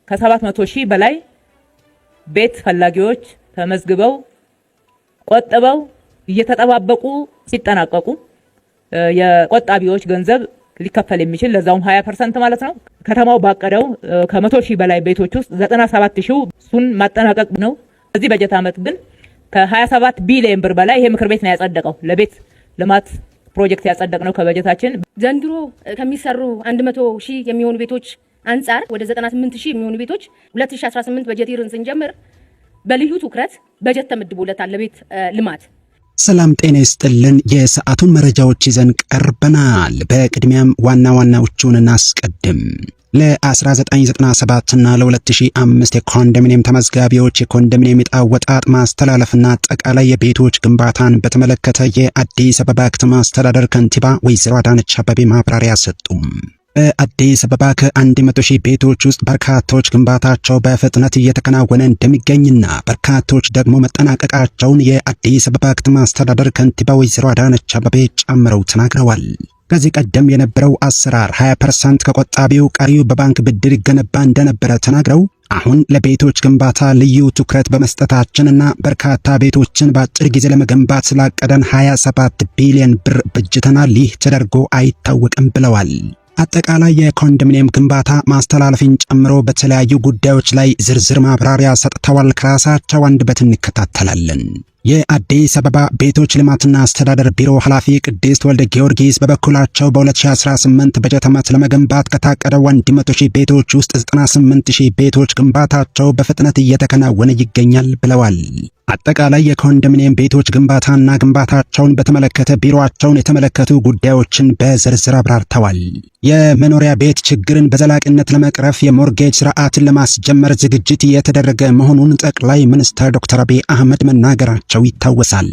ከ700,000 በላይ ቤት ፈላጊዎች ተመዝግበው ቆጥበው እየተጠባበቁ ሲጠናቀቁ የቆጣቢዎች ገንዘብ ሊከፈል የሚችል ለዛውም 20% ማለት ነው። ከተማው ባቀደው ከ100,000 በላይ ቤቶች ውስጥ 97,000 እሱን ማጠናቀቅ ነው። በዚህ በጀት ዓመት ግን ከ27 ቢሊዮን ብር በላይ ይሄ ምክር ቤት ነው ያጸደቀው ለቤት ልማት ፕሮጀክት ያጸደቅነው ከበጀታችን። ዘንድሮ ከሚሰሩ 100,000 የሚሆኑ ቤቶች አንጻር ወደ 98,000 የሚሆኑ ቤቶች 2018 በጀት ይርን ስንጀምር በልዩ ትኩረት በጀት ተመድቦለታል ለቤት ልማት። ሰላም ጤና ይስጥልን። የሰዓቱን መረጃዎች ይዘን ቀርበናል። በቅድሚያም ዋና ዋናዎቹን እናስቀድም። ለ1997 እና ለ2005 የኮንዶሚኒየም ተመዝጋቢዎች የኮንዶሚኒየም ዕጣ አወጣጥ ማስተላለፍና አጠቃላይ የቤቶች ግንባታን በተመለከተ የአዲስ አበባ ከተማ አስተዳደር ከንቲባ ወይዘሮ አዳነች አቤቤ ማብራሪያ ሰጡ። በአዲስ አበባ ከ100,000 ቤቶች ውስጥ በርካታዎች ግንባታቸው በፍጥነት እየተከናወነ እንደሚገኝና በርካታዎች ደግሞ መጠናቀቃቸውን የአዲስ አበባ ከተማ አስተዳደር ከንቲባ ወይዘሮ አዳነች አቤቤ ጨምረው ተናግረዋል። ከዚህ ቀደም የነበረው አሰራር 20% ከቆጣቢው ቀሪው በባንክ ብድር ይገነባ እንደነበረ ተናግረው አሁን ለቤቶች ግንባታ ልዩ ትኩረት በመስጠታችንና በርካታ ቤቶችን በአጭር ጊዜ ለመገንባት ስላቀደን 27 ቢሊዮን ብር በጅተናል። ይህ ተደርጎ አይታወቅም ብለዋል። አጠቃላይ የኮንዶሚኒየም ግንባታ ማስተላለፍን ጨምሮ በተለያዩ ጉዳዮች ላይ ዝርዝር ማብራሪያ ሰጥተዋል። ከራሳቸው አንደበት እንከታተላለን። የአዲስ አበባ ቤቶች ልማትና አስተዳደር ቢሮ ኃላፊ ቅድስት ወልደ ጊዮርጊስ በበኩላቸው በ2018 በጀት ዓመት ለመገንባት ከታቀደው 100,000 ቤቶች ውስጥ 98,000 ቤቶች ግንባታቸው በፍጥነት እየተከናወነ ይገኛል ብለዋል። አጠቃላይ የኮንዶሚኒየም ቤቶች ግንባታና ግንባታቸውን በተመለከተ ቢሮአቸውን የተመለከቱ ጉዳዮችን በዝርዝር አብራርተዋል። የመኖሪያ ቤት ችግርን በዘላቂነት ለመቅረፍ የሞርጌጅ ስርዓትን ለማስጀመር ዝግጅት እየተደረገ መሆኑን ጠቅላይ ሚኒስትር ዶክተር አብይ አህመድ መናገራቸው ይታወሳል።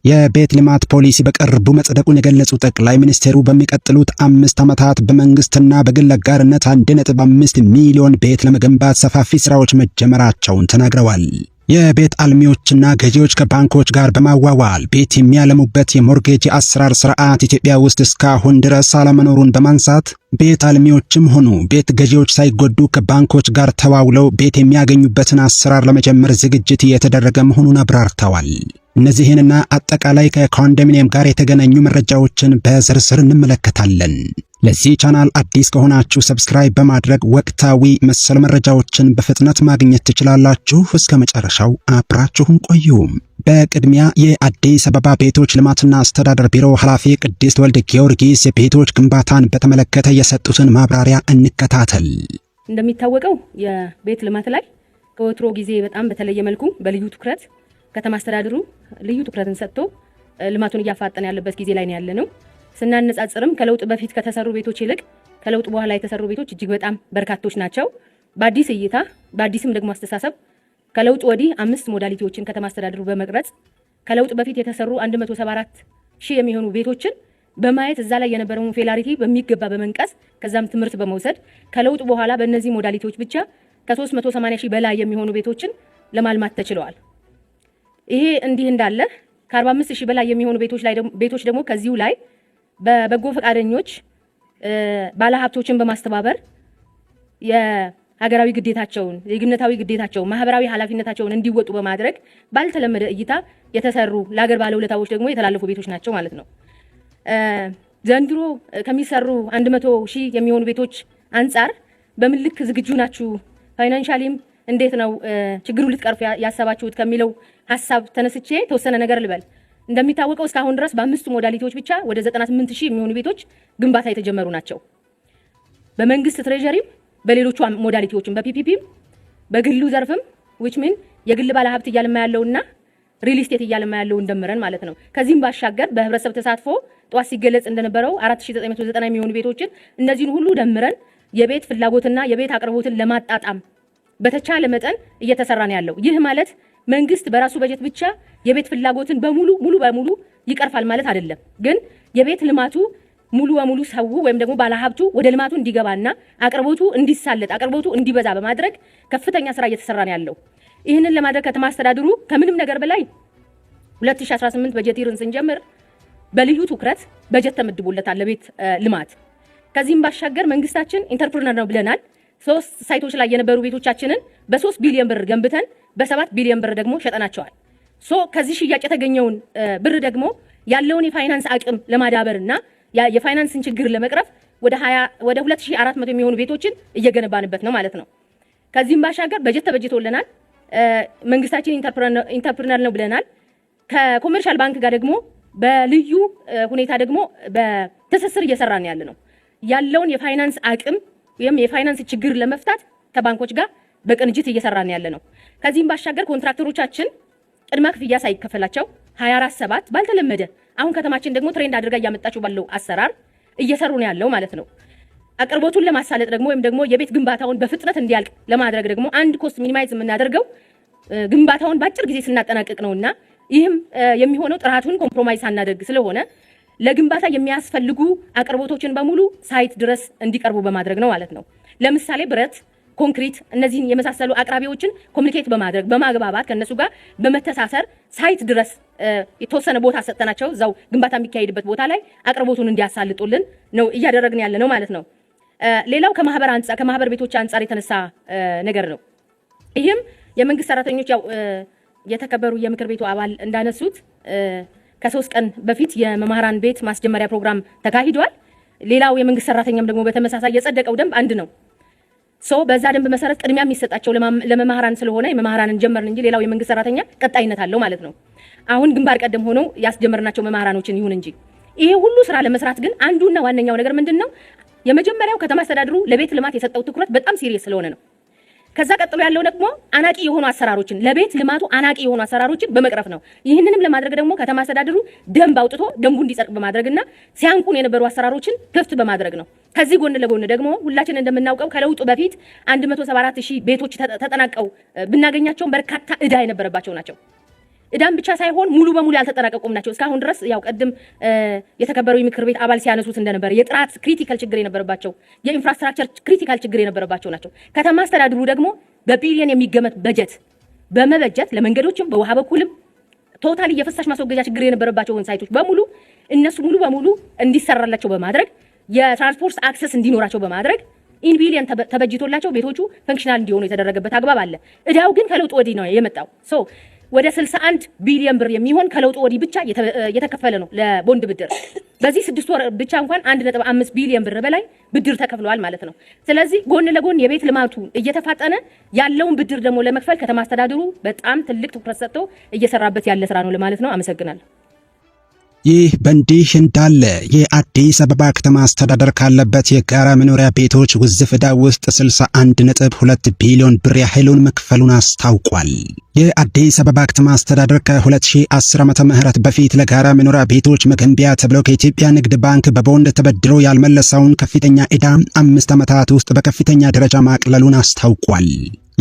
የቤት ልማት ፖሊሲ በቅርቡ መጽደቁን የገለጹ ጠቅላይ ሚኒስትሩ በሚቀጥሉት 5 ዓመታት በመንግስትና በግል አጋርነት 1.5 ሚሊዮን ቤት ለመገንባት ሰፋፊ ስራዎች መጀመራቸውን ተናግረዋል። የቤት አልሚዎችና ገዢዎች ከባንኮች ጋር በማዋዋል ቤት የሚያለሙበት የሞርጌጅ አሰራር ስርዓት ኢትዮጵያ ውስጥ እስካሁን ድረስ አለመኖሩን በማንሳት ቤት አልሚዎችም ሆኑ ቤት ገዢዎች ሳይጎዱ ከባንኮች ጋር ተዋውለው ቤት የሚያገኙበትን አሰራር ለመጀመር ዝግጅት እየተደረገ መሆኑን አብራርተዋል። እነዚህንና አጠቃላይ ከኮንዶሚኒየም ጋር የተገናኙ መረጃዎችን በዝርዝር እንመለከታለን። ለዚህ ቻናል አዲስ ከሆናችሁ ሰብስክራይብ በማድረግ ወቅታዊ መሰል መረጃዎችን በፍጥነት ማግኘት ትችላላችሁ። እስከ መጨረሻው አብራችሁን ቆዩ። በቅድሚያ የአዲስ አበባ ቤቶች ልማትና አስተዳደር ቢሮ ኃላፊ ቅድስት ወልደ ጊዮርጊስ የቤቶች ግንባታን በተመለከተ የሰጡትን ማብራሪያ እንከታተል። እንደሚታወቀው የቤት ልማት ላይ ከወትሮ ጊዜ በጣም በተለየ መልኩ በልዩ ትኩረት ከተማ አስተዳደሩ ልዩ ትኩረትን ሰጥቶ ልማቱን እያፋጠነ ያለበት ጊዜ ላይ ነው ያለነው። ስናነጻጽርም ከለውጥ በፊት ከተሰሩ ቤቶች ይልቅ ከለውጥ በኋላ የተሰሩ ቤቶች እጅግ በጣም በርካቶች ናቸው። በአዲስ እይታ በአዲስም ደግሞ አስተሳሰብ ከለውጥ ወዲህ 5 ሞዳሊቲዎችን ከተማ አስተዳደሩ በመቅረጽ ከለውጥ በፊት የተሰሩ 174,000 የሚሆኑ ቤቶችን በማየት እዛ ላይ የነበረውን ፌላሪቲ በሚገባ በመንቀስ ከዛም ትምህርት በመውሰድ ከለውጥ በኋላ በእነዚህ ሞዳሊቲዎች ብቻ ከ380,000 በላይ የሚሆኑ ቤቶችን ለማልማት ተችለዋል። ይሄ እንዲህ እንዳለ ከ45,000 በላይ የሚሆኑ ቤቶች ደግሞ ከዚሁ ላይ በበጎ ፈቃደኞች ባለሀብቶችን በማስተባበር የሀገራዊ ግዴታቸውን የግነታዊ ግዴታቸውን ማህበራዊ ኃላፊነታቸውን እንዲወጡ በማድረግ ባልተለመደ እይታ የተሰሩ ለሀገር ባለውለታዎች ደግሞ የተላለፉ ቤቶች ናቸው ማለት ነው። ዘንድሮ ከሚሰሩ 100,000 የሚሆኑ ቤቶች አንጻር በምን ልክ ዝግጁ ናችሁ? ፋይናንሻሊም እንዴት ነው ችግሩን ልትቀርፉ ያሰባችሁት ከሚለው ሐሳብ ተነስቼ ተወሰነ ነገር ልበል። እንደሚታወቀው እስካሁን ድረስ በ5 ሞዳሊቲዎች ብቻ ወደ 98,000 የሚሆኑ ቤቶች ግንባታ የተጀመሩ ናቸው። በመንግስት ትሬጀሪም በሌሎቹ ሞዳሊቲዎችም በፒፒፒም በግሉ ዘርፍም which mean የግል ባለ ሀብት እያለማ ያለውና ሪል ስቴት እያለማ ያለው እንደምረን ማለት ነው። ከዚህም ባሻገር በህብረተሰብ ተሳትፎ ጧት ሲገለጽ እንደነበረው 4990 የሚሆኑ ቤቶችን እነዚህን ሁሉ ደምረን የቤት ፍላጎትና የቤት አቅርቦትን ለማጣጣም በተቻለ መጠን እየተሰራ ነው ያለው። ይህ ማለት መንግስት በራሱ በጀት ብቻ የቤት ፍላጎትን ሙሉ በሙሉ ይቀርፋል ማለት አይደለም። ግን የቤት ልማቱ ሙሉ በሙሉ ሰው ወይም ደግሞ ባለሀብቱ ወደ ልማቱ እንዲገባና አቅርቦቱ እንዲሳለጥ አቅርቦቱ እንዲበዛ በማድረግ ከፍተኛ ስራ እየተሰራ ነው ያለው። ይህንን ለማድረግ ከተማ አስተዳደሩ ከምንም ነገር በላይ 2018 በጀት ይርን ስንጀምር በልዩ ትኩረት በጀት ተመድቦለታል ለቤት ልማት። ከዚህም ባሻገር መንግስታችን ኢንተርፕረነር ነው ብለናል። 3 ሳይቶች ላይ የነበሩ ቤቶቻችንን በ3 ቢሊዮን ብር ገንብተን በ7 ቢሊዮን ብር ደግሞ ሸጠናቸዋል። ከዚህ ሽያጭ የተገኘውን ብር ደግሞ ያለውን የፋይናንስ አቅም ለማዳበርና የፋይናንስን ችግር ለመቅረፍ ወደ 2400 የሚሆኑ ቤቶችን እየገነባንበት ነው ማለት ነው። ከዚህም ባሻገር በጀት ተበጅቶልናል። መንግስታችን ኢንተርፕረነር ነው ብለናል። ከኮመርሻል ባንክ ጋር ደግሞ በልዩ ሁኔታ ደግሞ በትስስር እየሰራን ያለ ነው። ያለውን የፋይናንስ አቅም ወይም የፋይናንስ ችግር ለመፍታት ከባንኮች ጋር በቅንጅት እየሰራን ያለ ነው። ከዚህም ባሻገር ኮንትራክተሮቻችን ቅድመ ክፍያ ሳይከፈላቸው 24/7 ባልተለመደ አሁን ከተማችን ደግሞ ትሬንድ አድርጋ እያመጣችው ባለው አሰራር እየሰሩ ነው ያለው ማለት ነው። አቅርቦቱን ለማሳለጥ ደግሞ ወይም ደግሞ የቤት ግንባታውን በፍጥነት እንዲያልቅ ለማድረግ ደግሞ አንድ ኮስት ሚኒማይዝ የምናደርገው ግንባታውን በአጭር ጊዜ ስናጠናቀቅ ነውና ይህም የሚሆነው ጥራቱን ኮምፕሮማይዝ ሳናደርግ ስለሆነ ለግንባታ የሚያስፈልጉ አቅርቦቶችን በሙሉ ሳይት ድረስ እንዲቀርቡ በማድረግ ነው ማለት ነው። ለምሳሌ ብረት፣ ኮንክሪት እነዚህን የመሳሰሉ አቅራቢዎችን ኮሚኒኬት በማድረግ በማግባባት ከነሱ ጋር በመተሳሰር ሳይት ድረስ የተወሰነ ቦታ ሰጥተናቸው እዛው ግንባታ የሚካሄድበት ቦታ ላይ አቅርቦቱን እንዲያሳልጡልን ነው እያደረግን ያለ ነው ማለት ነው። ሌላው ከማህበር ቤቶች አንጻር የተነሳ ነገር ነው። ይህም የመንግስት ሰራተኞች ያው የተከበሩ የምክር ቤቱ አባል እንዳነሱት ከ3 ቀን በፊት የመምህራን ቤት ማስጀመሪያ ፕሮግራም ተካሂዷል። ሌላው የመንግስት ሰራተኛም ደግሞ በተመሳሳይ የጸደቀው ደንብ አንድ ነው። በዛ ደንብ መሰረት ቅድሚያ የሚሰጣቸው ለመምህራን ስለሆነ የመምህራንን ጀመርን እንጂ ሌላው የመንግስት ሰራተኛ ቀጣይነት አለው ማለት ነው። አሁን ግንባር ቀደም ሆነው ያስጀመርናቸው መምህራኖችን ይሁን እንጂ ይሄ ሁሉ ስራ ለመስራት ግን አንዱና ዋነኛው ነገር ምንድነው? የመጀመሪያው ከተማ አስተዳደሩ ለቤት ልማት የሰጠው ትኩረት በጣም ሲሪየስ ስለሆነ ነው። ከዛ ቀጥሎ ያለው ደግሞ አናቂ የሆኑ አሰራሮችን ለቤት ልማቱ አናቂ የሆኑ አሰራሮችን በመቅረፍ ነው። ይህንንም ለማድረግ ደግሞ ከተማ አስተዳደሩ ደንብ አውጥቶ ደንቡ እንዲጸድቅ በማድረግና ሲያንቁን የነበሩ አሰራሮችን ክፍት በማድረግ ነው። ከዚህ ጎን ለጎን ደግሞ ሁላችን እንደምናውቀው ከለውጡ በፊት 174,000 ቤቶች ተጠናቀው ብናገኛቸው በርካታ ዕዳ የነበረባቸው ናቸው። ዕዳም ብቻ ሳይሆን ሙሉ በሙሉ ያልተጠናቀቁም ናቸው። እስካሁን ድረስ ያው ቀድም የተከበረው የምክር ቤት አባል ሲያነሱት እንደነበረ የጥራት ክሪቲካል ችግር የነበረባቸው የኢንፍራስትራክቸር ክሪቲካል ችግር የነበረባቸው ናቸው። ከተማ አስተዳደሩ ደግሞ በቢሊየን የሚገመት በጀት በመበጀት ለመንገዶችም በውሃ በኩልም ቶታሊ የፍሳሽ ማስወገጃ ችግር የነበረባቸውን ሳይቶች በሙሉ እነሱ ሙሉ በሙሉ እንዲሰራላቸው በማድረግ የትራንስፖርት አክሰስ እንዲኖራቸው በማድረግ ኢንቢሊየን ተበጅቶላቸው ቤቶቹ ፈንክሽናል እንዲሆኑ የተደረገበት አግባብ አለ። ዕዳው ግን ከለውጥ ወዲህ ነው የመጣው። ወደ 61 ቢሊዮን ብር የሚሆን ከለውጡ ወዲህ ብቻ የተከፈለ ነው ለቦንድ ብድር። በዚህ 6 ወር ብቻ እንኳን 1.5 ቢሊዮን ብር በላይ ብድር ተከፍሏል ማለት ነው። ስለዚህ ጎን ለጎን የቤት ልማቱ እየተፋጠነ ያለውን ብድር ደግሞ ለመክፈል ከተማ አስተዳደሩ በጣም ትልቅ ትኩረት ሰጥቶ እየሰራበት ያለ ስራ ነው ለማለት ነው። አመሰግናለሁ። ይህ በእንዲህ እንዳለ የአዲስ አበባ ከተማ አስተዳደር ካለበት የጋራ መኖሪያ ቤቶች ውዝፍ ዕዳ ውስጥ 61.2 ቢሊዮን ብር ያህሉን መክፈሉን አስታውቋል። የአዲስ አበባ ከተማ አስተዳደር ከ2010 ዓመተ ምህረት በፊት ለጋራ መኖሪያ ቤቶች መገንቢያ ተብለው ከኢትዮጵያ ንግድ ባንክ በቦንድ ተበድሮ ያልመለሰውን ከፍተኛ ዕዳ 5 ዓመታት ውስጥ በከፍተኛ ደረጃ ማቅለሉን አስታውቋል።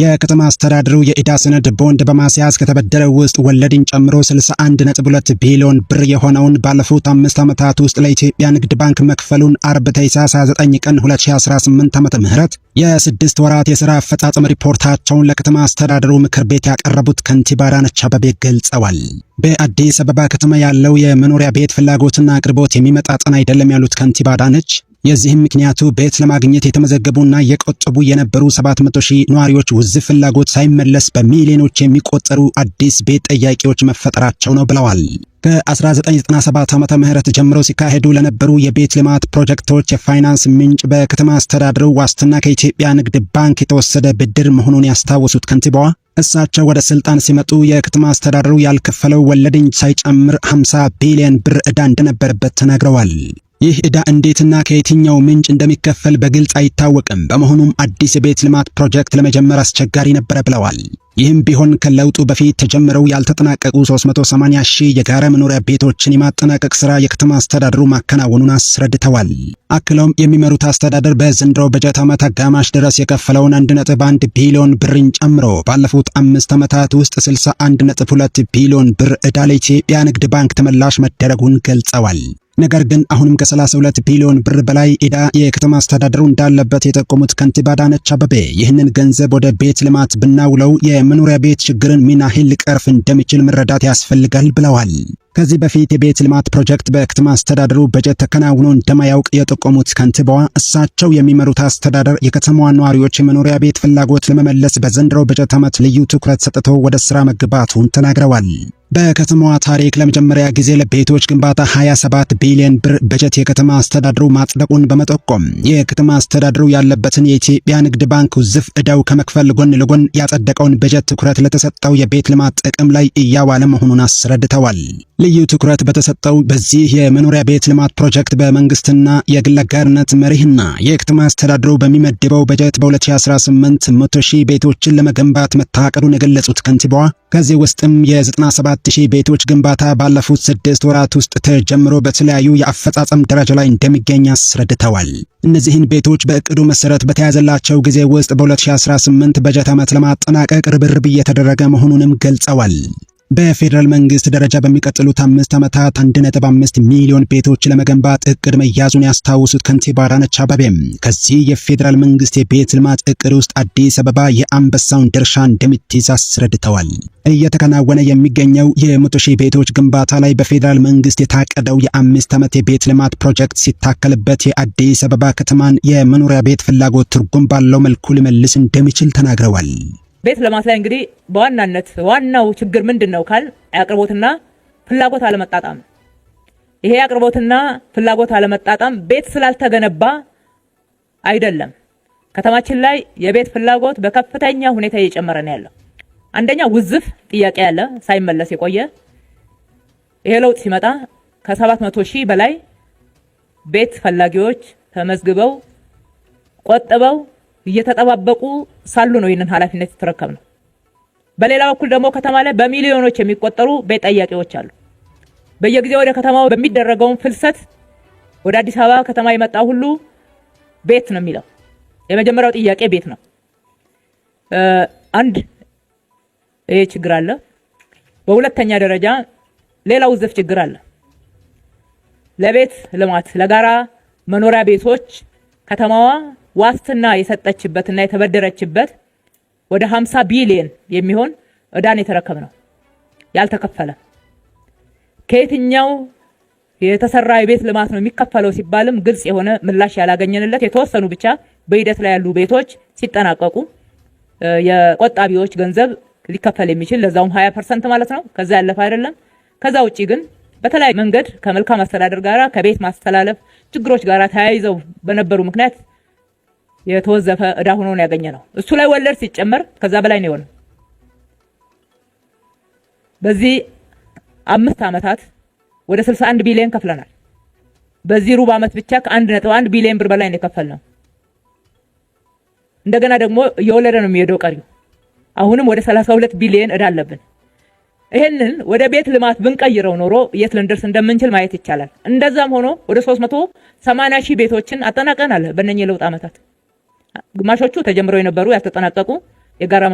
የከተማ አስተዳደሩ የዕዳ ሰነድ ቦንድ በማስያዝ ከተበደረው ውስጥ ወለድን ጨምሮ 61.2 ቢሊዮን ብር የሆነውን ባለፉት 5 ዓመታት ውስጥ ለኢትዮጵያ ንግድ ባንክ መክፈሉን አርብ ታኅሳስ 9 ቀን 2018 ዓመተ ምህረት የ6 ወራት የሥራ አፈጻጸም ሪፖርታቸውን ለከተማ አስተዳደሩ ምክር ቤት ያቀረቡት ከንቲባ አዳነች አቤቤ ገልጸዋል። በአዲስ አበባ ከተማ ያለው የመኖሪያ ቤት ፍላጎትና አቅርቦት የሚመጣጠን አይደለም ያሉት ከንቲባ አዳነች የዚህም ምክንያቱ ቤት ለማግኘት የተመዘገቡና የቆጠቡ የነበሩ 700,000 ነዋሪዎች ውዝፍ ፍላጎት ሳይመለስ በሚሊዮኖች የሚቆጠሩ አዲስ ቤት ጠያቂዎች መፈጠራቸው ነው ብለዋል። ከ1997 ዓመተ ምህረት ጀምሮ ሲካሄዱ ለነበሩ የቤት ልማት ፕሮጀክቶች የፋይናንስ ምንጭ በከተማ አስተዳደሩ ዋስትና ከኢትዮጵያ ንግድ ባንክ የተወሰደ ብድር መሆኑን ያስታወሱት ከንቲባዋ እሳቸው ወደ ስልጣን ሲመጡ የከተማ አስተዳደሩ ያልከፈለው ወለድን ሳይጨምር 50 ቢሊዮን ብር ዕዳ እንደነበረበት ተናግረዋል። ይህ ዕዳ እንዴትና ከየትኛው ምንጭ እንደሚከፈል በግልጽ አይታወቅም። በመሆኑም አዲስ የቤት ልማት ፕሮጀክት ለመጀመር አስቸጋሪ ነበረ ብለዋል። ይህም ቢሆን ከለውጡ በፊት ተጀምረው ያልተጠናቀቁ 380,000 የጋራ መኖሪያ ቤቶችን የማጠናቀቅ ሥራ የከተማ አስተዳደሩ ማከናወኑን አስረድተዋል። አክለውም የሚመሩት አስተዳደር በዘንድሮ በጀት ዓመት አጋማሽ ድረስ የከፈለውን 1.1 ቢሊዮን ብርን ጨምሮ ባለፉት 5 ዓመታት ውስጥ 61.2 ቢሊዮን ብር ዕዳ ለኢትዮጵያ ንግድ ባንክ ተመላሽ መደረጉን ገልጸዋል። ነገር ግን አሁንም ከ32 ቢሊዮን ብር በላይ ዕዳ የከተማ አስተዳደሩ እንዳለበት የጠቆሙት ከንቲባ አዳነች አቤቤ ይህንን ገንዘብ ወደ ቤት ልማት ብናውለው የመኖሪያ ቤት ችግርን ምን ያህል ሊቀርፍ እንደሚችል መረዳት ያስፈልጋል ብለዋል። ከዚህ በፊት የቤት ልማት ፕሮጀክት በከተማ አስተዳደሩ በጀት ተከናውኖ እንደማያውቅ የጠቆሙት ከንቲባዋ እሳቸው የሚመሩት አስተዳደር የከተማዋ ነዋሪዎች የመኖሪያ ቤት ፍላጎት ለመመለስ በዘንድሮ በጀት ዓመት ልዩ ትኩረት ሰጥቶ ወደ ስራ መግባቱን ተናግረዋል። በከተማዋ ታሪክ ለመጀመሪያ ጊዜ ለቤቶች ግንባታ 27 ቢሊዮን ብር በጀት የከተማ አስተዳደሩ ማጽደቁን በመጠቆም የከተማ አስተዳደሩ ያለበትን የኢትዮጵያ ንግድ ባንክ ውዝፍ ዕዳው ከመክፈል ጎን ለጎን ያጸደቀውን በጀት ትኩረት ለተሰጠው የቤት ልማት ጥቅም ላይ እያዋለ መሆኑን አስረድተዋል። ልዩ ትኩረት በተሰጠው በዚህ የመኖሪያ ቤት ልማት ፕሮጀክት በመንግስትና የግል አጋርነት መሪህና የከተማ አስተዳደሩ በሚመድበው በጀት በ2018 100,000 ቤቶችን ለመገንባት መታቀዱን የገለጹት ከንቲባዋ ከዚህ ውስጥም የ97,000 ቤቶች ግንባታ ባለፉት 6 ወራት ውስጥ ተጀምሮ በተለያዩ የአፈጻጸም ደረጃ ላይ እንደሚገኝ አስረድተዋል። እነዚህን ቤቶች በእቅዱ መሰረት በተያዘላቸው ጊዜ ውስጥ በ2018 በጀት ዓመት ለማጠናቀቅ ርብርብ እየተደረገ መሆኑንም ገልጸዋል። በፌደራል መንግስት ደረጃ በሚቀጥሉት 5 ዓመታት 1.5 ሚሊዮን ቤቶች ለመገንባት እቅድ መያዙን ያስታውሱት ከንቲባ አዳነች አቤቤም ከዚህ የፌደራል መንግስት የቤት ልማት እቅድ ውስጥ አዲስ አበባ የአንበሳውን ድርሻ እንደምትይዝ አስረድተዋል። እየተከናወነ የሚገኘው የ100,000 ቤቶች ግንባታ ላይ በፌደራል መንግስት የታቀደው የ5 ዓመት የቤት ልማት ፕሮጀክት ሲታከልበት የአዲስ አበባ ከተማን የመኖሪያ ቤት ፍላጎት ትርጉም ባለው መልኩ ሊመልስ እንደሚችል ተናግረዋል። ቤት ልማት ላይ እንግዲህ በዋናነት ዋናው ችግር ምንድነው ካል አቅርቦትና ፍላጎት አለመጣጣም። ይሄ አቅርቦትና ፍላጎት አለመጣጣም ቤት ስላልተገነባ አይደለም። ከተማችን ላይ የቤት ፍላጎት በከፍተኛ ሁኔታ እየጨመረ ነው ያለው። አንደኛ ውዝፍ ጥያቄ ያለ ሳይመለስ የቆየ ይሄ ለውጥ ሲመጣ ከ700,000 በላይ ቤት ፈላጊዎች ተመዝግበው ቆጥበው እየተጠባበቁ ሳሉ ነው ይህንን ኃላፊነት የተረከብነው። በሌላ በኩል ደግሞ ከተማ ላይ በሚሊዮኖች የሚቆጠሩ ቤት ጠያቂዎች አሉ። በየጊዜው ወደ ከተማው በሚደረገው ፍልሰት ወደ አዲስ አበባ ከተማ የመጣ ሁሉ ቤት ነው የሚለው። የመጀመሪያው ጥያቄ ቤት ነው። አንድ ይሄ ችግር አለ። በሁለተኛ ደረጃ ሌላው ውዝፍ ችግር አለ። ለቤት ልማት ለጋራ መኖሪያ ቤቶች ከተማዋ ዋስትና የሰጠችበትና የተበደረችበት ወደ 50 ቢሊዮን የሚሆን ዕዳን የተረከብነው ያልተከፈለ ከየትኛው የተሰራ የቤት ልማት ነው የሚከፈለው ሲባልም ግልጽ የሆነ ምላሽ ያላገኘንለት የተወሰኑ ብቻ በሂደት ላይ ያሉ ቤቶች ሲጠናቀቁ የቆጣቢዎች ገንዘብ ሊከፈል የሚችል ለዛውም 20% ማለት ነው። ከዛ ያለፈ አይደለም። ከዛ ውጪ ግን በተለያየ መንገድ ከመልካም አስተዳደር ጋራ ከቤት ማስተላለፍ ችግሮች ጋራ ተያይዘው በነበሩ ምክንያት የተወዘፈ ዕዳ ሆኖ ነው ያገኘነው። እሱ ላይ ወለድ ሲጨመር ከዛ በላይ ነው የሆነው። በዚህ 5 ዓመታት ወደ 61 ቢሊዮን ከፍለናል። በዚህ ሩብ ዓመት ብቻ ከ1.1 ቢሊዮን ብር በላይ ነው የከፈልነው። እንደገና ደግሞ እየወለደ ነው የሚሄደው ቀሪው። አሁንም ወደ 32 ቢሊዮን ዕዳ አለብን። ይሄንን ወደ ቤት ልማት ብንቀይረው ኖሮ የት ልንደርስ እንደምንችል ማየት ይቻላል። እንደዛም ሆኖ ወደ 380,000 ቤቶችን አጠናቀናል በእነኚህ ለውጥ ዓመታት። ግማሾቹ ተጀምረው የነበሩ ያልተጠናቀቁ የጋራ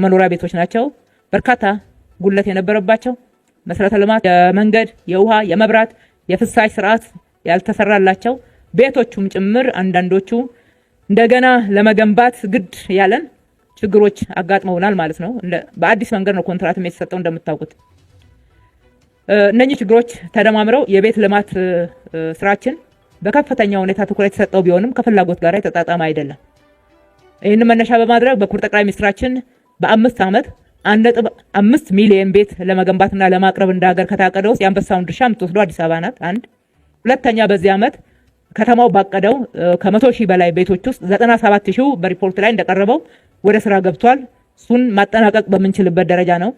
መኖሪያ ቤቶች ናቸው። በርካታ ጉለት የነበረባቸው መሰረተ ልማት፣ የመንገድ፣ የውሃ፣ የመብራት፣ የፍሳሽ ስርዓት ያልተሰራላቸው ቤቶቹም ጭምር አንዳንዶቹ እንደገና ለመገንባት ግድ ያለን ችግሮች አጋጥመውናል ማለት ነው። በአዲስ መንገድ ነው ኮንትራት የተሰጠው እንደምታውቁት። እነኚህ ችግሮች ተደማምረው የቤት ልማት ስራችን በከፍተኛ ሁኔታ ትኩረት የተሰጠው ቢሆንም ከፍላጎት ጋር የተጣጣመ አይደለም። ይህን መነሻ በማድረግ በክቡር ጠቅላይ ሚኒስትራችን በ5 ዓመት 1.5 ሚሊዮን ቤት ለመገንባትና ለማቅረብ እንደ ሀገር ከታቀደው ውስጥ የአንበሳውን ድርሻ የምትወስደው አዲስ አበባ ናት። አንድ ሁለተኛ፣ በዚህ ዓመት ከተማው ባቀደው ከ100,000 በላይ ቤቶች ውስጥ 97,000 በሪፖርት ላይ እንደቀረበው ወደ ስራ ገብቷል። እሱን ማጠናቀቅ በምንችልበት ደረጃ ነው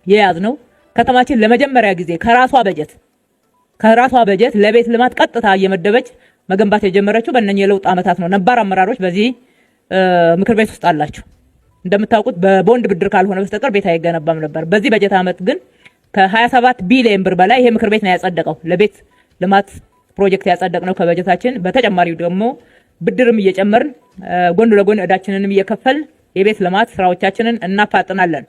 የያዝነው። ከተማችን ለመጀመሪያ ጊዜ ከራሷ በጀት ለቤት ልማት ቀጥታ እየመደበች መገንባት የጀመረችው በእነኚህ የለውጥ ዓመታት ነው። ነባር አመራሮች በዚህ ምክር ቤት ውስጥ አላችሁ። እንደምታውቁት በቦንድ ብድር ካልሆነ በስተቀር ቤት አይገነባም ነበር። በዚህ በጀት ዓመት ግን ከ27 ቢሊዮን ብር በላይ ይሄ ምክር ቤት ነው ያጸደቀው ለቤት ልማት ፕሮጀክት ያጸደቅነው ከበጀታችን። በተጨማሪው ደግሞ ብድርም እየጨመርን ጎን ለጎን ዕዳችንንም እየከፈልን የቤት ልማት ስራዎቻችንን እናፋጥናለን።